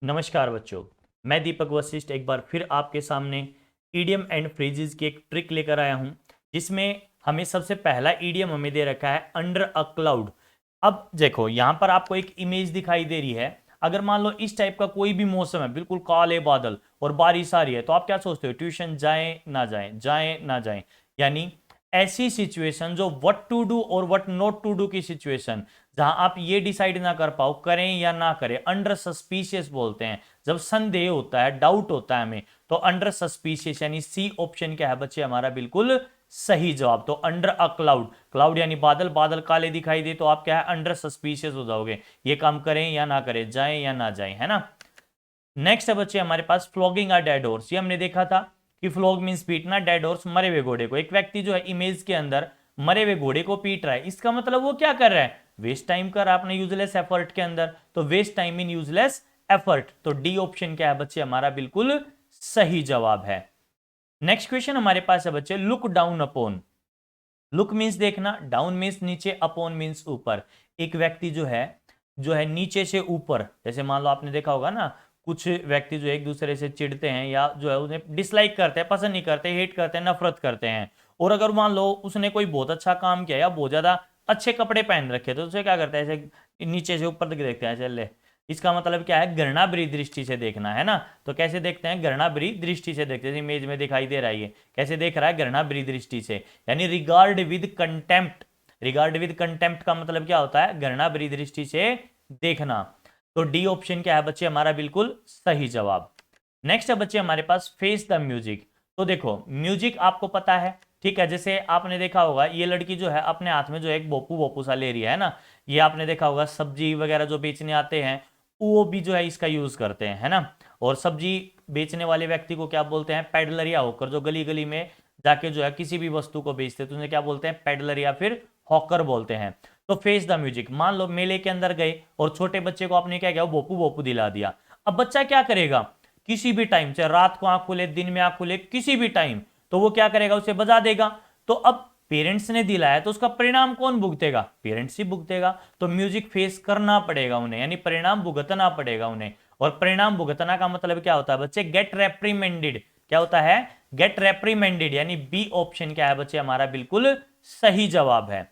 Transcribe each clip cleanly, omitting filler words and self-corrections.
नमस्कार बच्चों, मैं दीपक वशिष्ठ एक बार फिर आपके सामने ईडियम एंड फ्रेजेस की एक ट्रिक लेकर आया हूं, जिसमें हमें सबसे पहला ईडियम हमें दे रखा है अंडर अ क्लाउड। अब देखो यहां पर आपको एक इमेज दिखाई दे रही है। अगर मान लो इस टाइप का कोई भी मौसम है, बिल्कुल काले बादल और बारिश आ रही है, तो आप क्या सोचते हो, ट्यूशन जाएं ना जाएं, जाएं ना जाएं। यानी ऐसी सिचुएशन जो व्हाट टू डू और व्हाट नॉट टू डू की सिचुएशन, जहां आप ये डिसाइड ना कर पाओ करें या ना करें, अंडर सस्पिशियस बोलते हैं। जब संदेह होता है, डाउट होता है हमें, तो अंडर सस्पिशियस यानी सी ऑप्शन क्या है बच्चे हमारा बिल्कुल सही जवाब। तो अंडर अ क्लाउड, क्लाउड यानी बादल, बादल काले दिखाई दे तो आप क्या है, अंडर सस्पिशियस हो जाओगे। ये काम करें या ना करें, जाएं या ना जाएं, है ना। नेक्स्ट है बच्चे हमारे पास फ्लॉगिंग अ डेड हॉर्स। ये हमने देखा था कि फ्लॉग मींस पीटना, डेड हॉर्स मरे हुए घोड़े को। एक व्यक्ति जो है इमेज के अंदर मरे हुए घोड़े को पीट रहा है, इसका मतलब वो क्या कर रहा है, वेस्ट टाइम कर आपने यूजलेस एफर्ट के अंदर। तो waste time in useless effort, तो डी ऑप्शन क्या है बच्चे हमारा बिल्कुल सही जवाब है। नेक्स्ट क्वेश्चन हमारे पास है बच्चे look down upon. Look means देखना, डाउन मीन्स नीचे, अपॉन मीन्स ऊपर। एक व्यक्ति जो है नीचे से ऊपर, जैसे मान लो आपने देखा होगा ना, कुछ व्यक्ति जो एक दूसरे से चिढ़ते हैं या जो है उन्हें डिसलाइक करते हैं, पसंद नहीं करते, हेट करते हैं, नफरत करते हैं। और अगर मान लो उसने कोई बहुत अच्छा काम किया या बहुत ज्यादा अच्छे कपड़े पहन रखे, तो उसे क्या करते हैं, ऐसे नीचे से ऊपर तक देखते हैं, चल। इसका मतलब क्या है, घृणाभरी दृष्टि से देखना, है ना। तो कैसे देखते हैं, घृणाभरी दृष्टि से देखते हैं। इमेज में दिखाई दे रहा है, ये कैसे देख रहा है, घृणाभरी दृष्टि से, यानी regard with contempt. Regard with contempt का मतलब क्या होता है, घृणाभरी दृष्टि से देखना। तो डी ऑप्शन क्या है बच्चे हमारा बिल्कुल सही जवाब। नेक्स्ट है बच्चे हमारे पास फेस द म्यूजिक। तो देखो म्यूजिक आपको पता है, ठीक है। जैसे आपने देखा होगा ये लड़की जो है अपने हाथ में जो है एक बोपू बोपू सा ले रही है ना। ये आपने देखा होगा सब्जी वगैरह जो बेचने आते हैं, वो भी जो है इसका यूज करते हैं, है ना। और सब्जी बेचने वाले व्यक्ति को क्या बोलते हैं, पेडलर या हॉकर। जो गली गली में जाके जो है किसी भी वस्तु को बेचते हैं तो उन्हें क्या बोलते हैं, पेडलर या फिर हॉकर बोलते हैं। तो फेस द म्यूजिक, मान लो मेले के अंदर गए और छोटे बच्चे को आपने क्या किया, बोपू बोपू दिला दिया। अब बच्चा क्या करेगा, किसी भी टाइम, चाहे रात को आंख खुले, दिन में आंख खुले, किसी भी टाइम, तो वो क्या करेगा, उसे बजा देगा। तो अब पेरेंट्स ने दिलाया तो उसका परिणाम कौन भुगतेगा, पेरेंट्स ही भुगतेगा। तो म्यूजिक फेस करना पड़ेगा उन्हें, यानी परिणाम भुगतना पड़ेगा उन्हें। और परिणाम भुगतना का मतलब क्या होता है बच्चे, गेट रेप्रीमेंडेड। क्या होता है, गेट रेप्रीमेंडेड, यानी बी ऑप्शन क्या है बच्चे हमारा बिल्कुल सही जवाब है।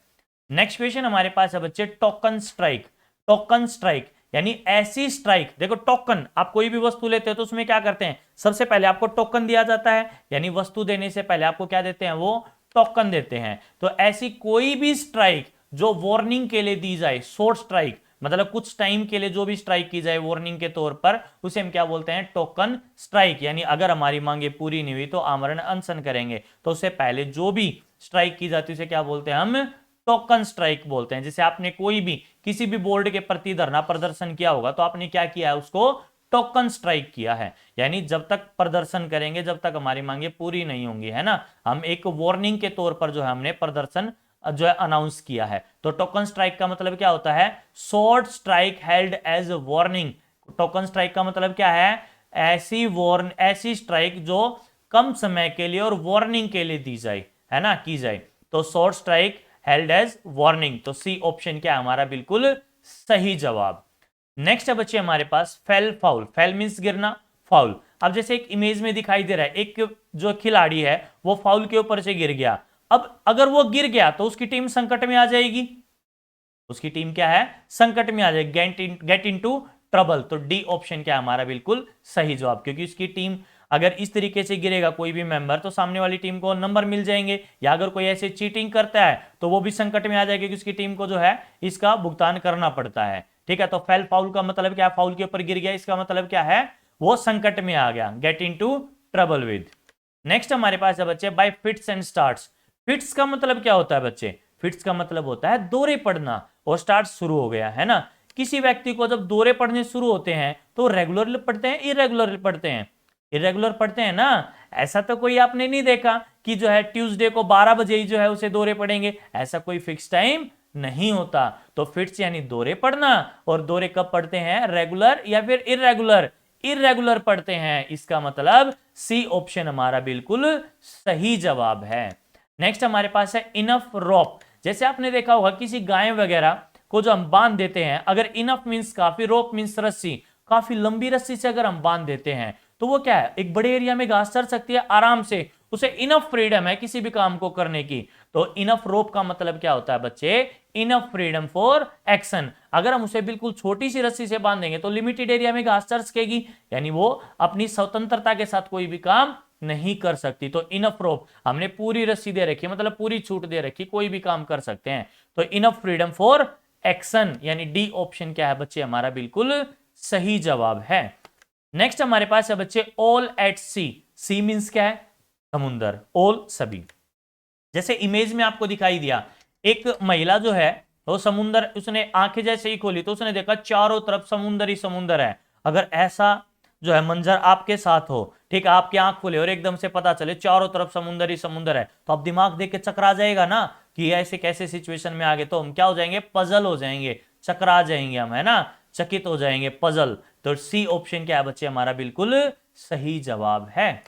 नेक्स्ट क्वेश्चन हमारे पास है बच्चे टोकन स्ट्राइक। टोकन स्ट्राइक यानी ऐसी स्ट्राइक, देखो टोकन, आप कोई भी वस्तु लेते हो तो उसमें क्या करते हैं, सबसे पहले आपको टोकन दिया जाता है, यानी वस्तु देने से पहले आपको क्या देते हैं, वो टोकन देते हैं। तो ऐसी कोई भी स्ट्राइक जो वार्निंग के लिए दी जाए, शॉर्ट स्ट्राइक मतलब कुछ टाइम के लिए जो भी स्ट्राइक की जाए वार्निंग के तौर पर, उसे हम क्या बोलते हैं, टोकन स्ट्राइक। यानी अगर हमारी मांगे पूरी नहीं हुई तो आमरण अनशन करेंगे, तो उससे पहले जो भी स्ट्राइक की जाती है उसे क्या बोलते हैं हम, टोकन स्ट्राइक बोलते हैं। जैसे आपने कोई भी किसी भी बोर्ड के प्रति धरना प्रदर्शन किया होगा तो आपने क्या किया है, उसको टोकन स्ट्राइक किया है। यानी जब तक प्रदर्शन करेंगे जब तक हमारी मांगे पूरी नहीं होंगी, है ना। हम एक वार्निंग के तौर पर जो है हमने प्रदर्शन जो है अनाउंस किया है। तो टोकन स्ट्राइक का मतलब क्या होता है, short strike held as warning. Token strike का मतलब क्या है, ऐसी स्ट्राइक जो कम समय के लिए और वार्निंग के लिए दी जाए, है ना, की जाए। तो short strike held as warning, तो सी ऑप्शन क्या है हमारा बिल्कुल सही जवाब। नेक्स्ट है बच्चे हमारे pass fail foul. Fail means गिरना, फाउल। अब जैसे एक इमेज में दिखाई दे रहा है, एक जो खिलाड़ी है वो फाउल के ऊपर से गिर गया। अब अगर वो गिर गया तो उसकी टीम संकट में आ जाएगी, उसकी टीम क्या है, संकट में आ जाएगी, गेट इनटू ट्रबल। तो डी ऑप्शन क्या है हमारा बिल्कुल सही जवाब, क्योंकि उसकी टीम अगर इस तरीके से गिरेगा कोई भी मेंबर तो सामने वाली टीम को नंबर मिल जाएंगे, या अगर कोई ऐसे चीटिंग करता है तो वो भी संकट में आ जाएगा, क्योंकि उसकी टीम को जो है इसका भुगतान करना पड़ता है। ठीक है, तो फेल फाउल का मतलब क्या, फाउल के ऊपर गिर गया, इसका मतलब क्या है, वो संकट में आ गया, get into trouble with. Next हमारे पास है बच्चे bye fits and starts. Fits का मतलब क्या होता है बच्चे, फिट्स का मतलब होता है दौरे पड़ना, और स्टार्ट शुरू हो गया, है ना। किसी व्यक्ति को जब दौरे पड़ने शुरू होते हैं तो रेगुलर पढ़ते हैं, इरेगुलर पढ़ते हैं, इरेगुलर पढ़ते हैं ना। ऐसा तो कोई आपने नहीं देखा कि जो है ट्यूसडे को 12 बजे ही जो है उसे दौरे पड़ेंगे, ऐसा कोई फिक्स टाइम नहीं होता। तो फिट्स यानी दौरे पड़ना, और दौरे कब पड़ते हैं, रेगुलर या फिर इरेगुलर, इरेगुलर पढ़ते हैं। इसका मतलब सी ऑप्शन हमारा बिल्कुल सही जवाब है। नेक्स्ट हमारे पास है इनफ रोप। जैसे आपने देखा होगा किसी गाय वगैरह को जो हम बांध देते हैं, अगर इनफ मींस काफी, रोप मींस रस्सी, काफी लंबी रस्सी से अगर हम बांध देते हैं तो वो क्या है, एक बड़े एरिया में घास चर सकती है आराम से, उसे इनफ फ्रीडम है किसी भी काम को करने की। तो इनफ रोप का मतलब क्या होता है बच्चे, इनफ फ्रीडम फॉर एक्शन। अगर हम उसे बिल्कुल छोटी सी रस्सी से बांधेंगे तो लिमिटेड एरिया में घास चर सकेगी, यानी वो अपनी स्वतंत्रता के साथ कोई भी काम नहीं कर सकती। तो इनफ रोप, हमने पूरी रस्सी दे रखी, मतलब पूरी छूट दे रखी, कोई भी काम कर सकते हैं। तो इनफ फ्रीडम फॉर एक्शन, यानी डी ऑप्शन क्या है बच्चे, हमारा बिल्कुल सही जवाब है। नेक्स्ट हमारे पास है बच्चे all at sea. Sea means क्या है, समुंदर, ऑल सभी। जैसे इमेज में आपको दिखाई दिया, एक महिला जो है वो समुंदर, उसने आंखें जैसे ही खोली तो उसने देखा चारों तरफ समुंदर ही समुंदर है। अगर ऐसा जो है मंजर आपके साथ हो, ठीक है, आपकी आंख खोले और एकदम से पता चले चारों तरफ समुंदर ही समुंदर है, तो आप दिमाग देख के चकरा जाएगा ना कि ऐसे कैसे सिचुएशन में आ गए, तो हम क्या हो जाएंगे, पजल हो जाएंगे, चकरा जाएंगे हम, है ना, चकित हो जाएंगे, पजल। तो सी ऑप्शन क्या है बच्चे, हमारा बिल्कुल सही जवाब है।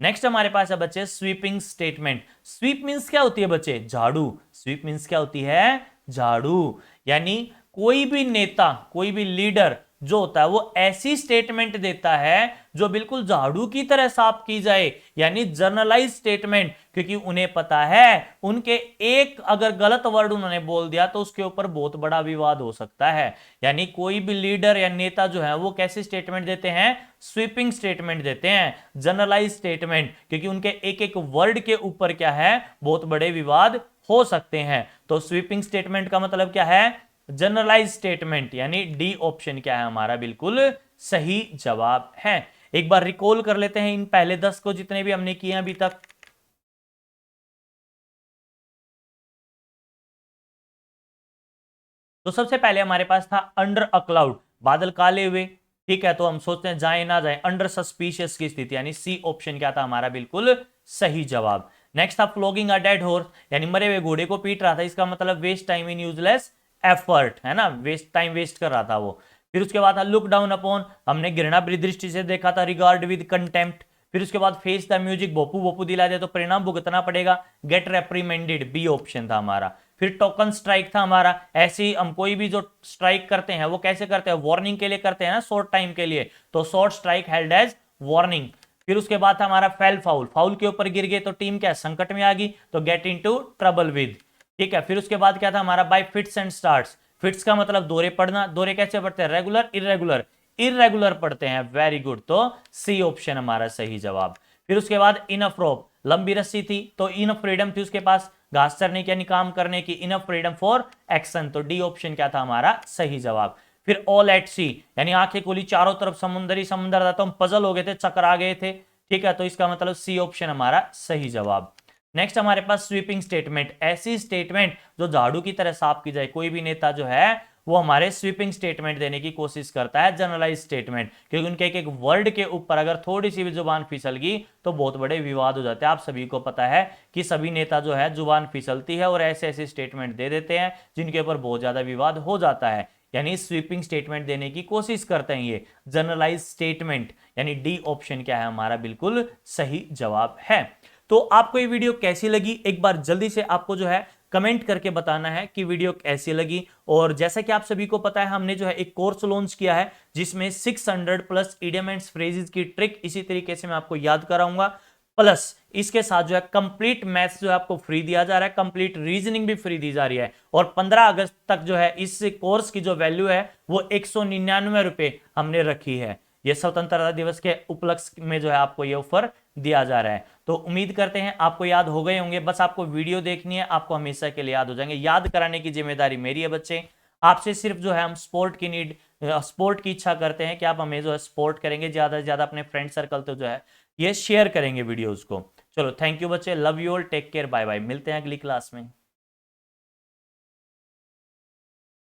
नेक्स्ट हमारे पास है बच्चे स्वीपिंग स्टेटमेंट। स्वीप मींस क्या होती है बच्चे, झाड़ू। स्वीप मींस क्या होती है, झाड़ू। यानी कोई भी नेता, कोई भी लीडर जो होता है वो ऐसी स्टेटमेंट देता है जो बिल्कुल झाड़ू की तरह साफ की जाए, यानी जर्नलाइज स्टेटमेंट, क्योंकि उन्हें पता है उनके एक अगर गलत वर्ड उन्होंने बोल दिया तो उसके ऊपर बहुत बड़ा विवाद हो सकता है। यानी कोई भी लीडर या नेता जो है वो कैसे स्टेटमेंट देते हैं, स्वीपिंग स्टेटमेंट देते हैं, जनरलाइज स्टेटमेंट, क्योंकि उनके एक एक वर्ड के ऊपर क्या है, बहुत बड़े विवाद हो सकते हैं। तो स्वीपिंग स्टेटमेंट का मतलब क्या है, जनरलाइज स्टेटमेंट, यानी डी ऑप्शन क्या है, हमारा बिल्कुल सही जवाब है। एक बार रिकॉल कर लेते हैं इन पहले 10 को जितने भी हमने किए अभी तक। तो सबसे पहले हमारे पास था अंडर अ क्लाउड, बादल काले हुए, ठीक है, तो हम सोचते हैं जाए ना जाए, अंडर सस्पिशियस की स्थिति, यानी सी ऑप्शन क्या था, हमारा बिल्कुल सही जवाब। नेक्स्ट था फ्लोगिंग अ डेड हॉर्स, यानी मरे हुए घोड़े को पीट रहा था, इसका मतलब waste time in useless effort, है ना, वेस्ट टाइम वेस्ट कर रहा था वो। फिर उसके बाद था लुक डाउन अपॉन, हमने घृणा दृष्टि से देखा था, रिगार्ड विद कंटेम्प्ट। फिर उसके बाद फेस द म्यूजिक, भोपू भोपू दिला दे तो परिणाम भुगतना पड़ेगा, गेट रेप्रीमेंडेड, बी ऑप्शन था हमारा। फिर टोकन स्ट्राइक था हमारा, ऐसे ही हम कोई भी जो स्ट्राइक करते हैं वो कैसे करते हैं, वार्निंग के लिए करते हैं ना, शॉर्ट टाइम के लिए, तो short strike held as warning. फिर उसके बाद था हमारा फेल फाउल, फाउल के ऊपर गिर गए तो टीम क्या संकट में आ गई, तो गेट इनटू ट्रबल विद, ठीक है। फिर उसके बाद क्या था हमारा bye fits and starts, fits का मतलब दौरे पड़ना, दौरे कैसे पड़ते हैं, रेगुलर इरेगुलर, इरेगुलर पड़ते हैं, वेरी गुड, तो सी ऑप्शन हमारा सही जवाब। फिर उसके बाद इनफ रोप, लंबी रस्सी थी तो इनफ फ्रीडम थी उसके पास घास चरने की यानी काम करने की, इनफ फ्रीडम फॉर एक्शन, तो डी ऑप्शन क्या था हमारा सही जवाब। फिर ऑल एट सी, यानी आंखें खुली चारों तरफ समुंदर ही समुंदर था, तो हम पजल हो गए थे, चक्कर आ गए थे, ठीक है, तो इसका मतलब सी ऑप्शन हमारा सही जवाब। नेक्स्ट हमारे पास स्वीपिंग स्टेटमेंट, ऐसी स्टेटमेंट जो झाड़ू की तरह साफ की जाए, कोई भी नेता जो है वो हमारे स्वीपिंग स्टेटमेंट देने की कोशिश करता है, जनरलाइज स्टेटमेंट, क्योंकि उनके एक एक वर्ड के ऊपर अगर थोड़ी सी भी जुबान फिसल गई तो बहुत बड़े विवाद हो जाते हैं। आप सभी को पता है कि सभी नेता जो है जुबान फिसलती है और ऐसे ऐसे स्टेटमेंट दे देते हैं जिनके ऊपर बहुत ज्यादा विवाद हो जाता है, यानी स्वीपिंग स्टेटमेंट देने की कोशिश करते हैं ये जनरलाइज स्टेटमेंट, यानी डी ऑप्शन क्या है हमारा बिल्कुल सही जवाब है। तो आपको ये वीडियो कैसी लगी, एक बार जल्दी से आपको जो है कमेंट करके बताना है कि वीडियो कैसी लगी। और जैसा कि आप सभी को पता है हमने जो है एक कोर्स लॉन्च किया है जिसमें 600 प्लस इडियम एंड फ्रेजेस की ट्रिक इसी तरीके से मैं आपको याद कराऊंगा, प्लस इसके साथ जो है कंप्लीट मैथ्स जो है आपको फ्री दिया जा रहा है, कंप्लीट रीजनिंग भी फ्री दी जा रही है। और 15 अगस्त तक जो है इस कोर्स की जो वैल्यू है वो 199 रुपए हमने रखी है। ये स्वतंत्रता दिवस के उपलक्ष्य में जो है आपको ये ऑफर दिया जा रहा है। तो उम्मीद करते हैं आपको याद हो गए होंगे, बस आपको वीडियो देखनी है, आपको हमेशा के लिए याद हो जाएंगे। याद कराने की जिम्मेदारी मेरी है बच्चे, आपसे सिर्फ जो है हम स्पोर्ट की इच्छा करते हैं कि आप हमें जो है सपोर्ट करेंगे, ज्यादा से ज्यादा अपने फ्रेंड सर्कल तो जो है ये शेयर करेंगे वीडियोस को। चलो थैंक यू बच्चे, love you all, take care, bye bye, मिलते हैं अगली क्लास में।